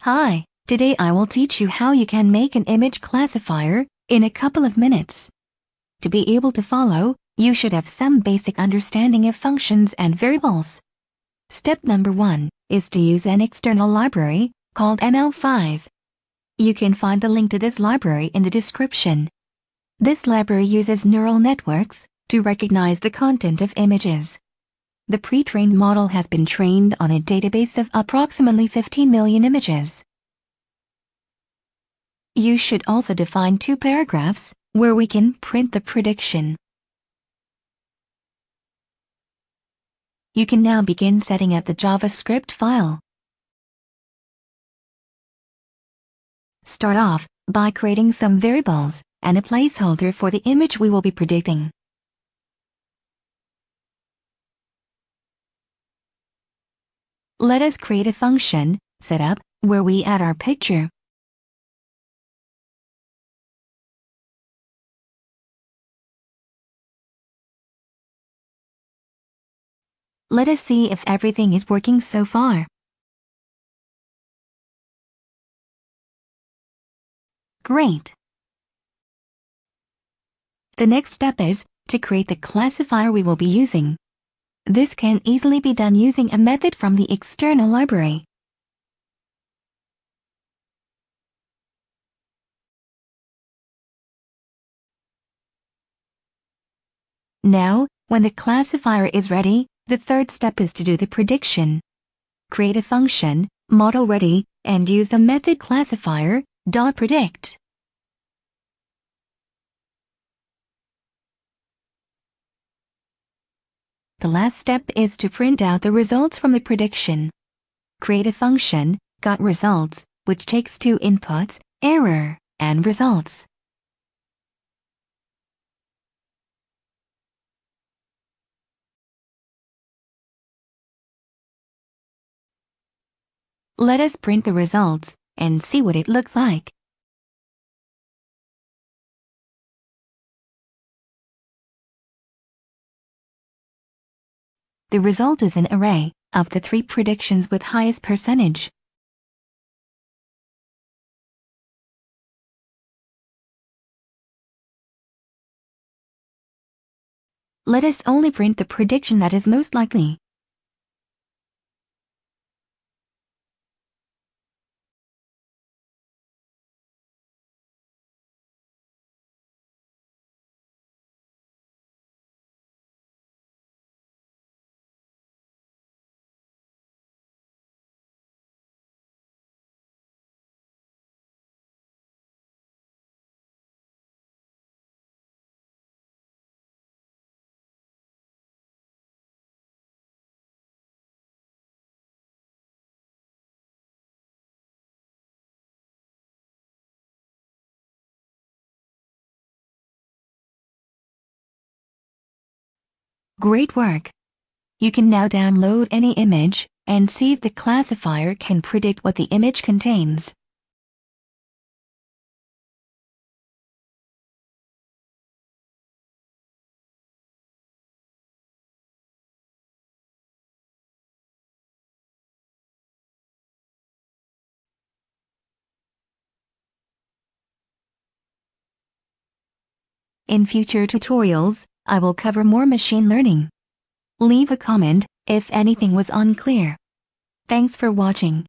Hi, today I will teach you how you can make an image classifier in a couple of minutes. To be able to follow, you should have some basic understanding of functions and variables. Step number 1 is to use an external library called ML5. You can find the link to this library in the description. This library uses neural networks to recognize the content of images. The pre-trained model has been trained on a database of approximately 15 million images. You should also define 2 paragraphs where we can print the prediction. You can now begin setting up the JavaScript file. Start off by creating some variables and a placeholder for the image we will be predicting. Let us create a function, setup, where we add our picture. Let us see if everything is working so far. Great! The next step is to create the classifier we will be using. This can easily be done using a method from the external library. Now, when the classifier is ready, the third step is to do the prediction. Create a function, model_ready, and use the method classifier.predict. The last step is to print out the results from the prediction. Create a function, getResults, which takes 2 inputs, error and results. Let us print the results and see what it looks like. The result is an array of the 3 predictions with highest percentage. Let us only print the prediction that is most likely. Great work! You can now download any image and see if the classifier can predict what the image contains. In future tutorials, I will cover more machine learning. Leave a comment if anything was unclear. Thanks for watching.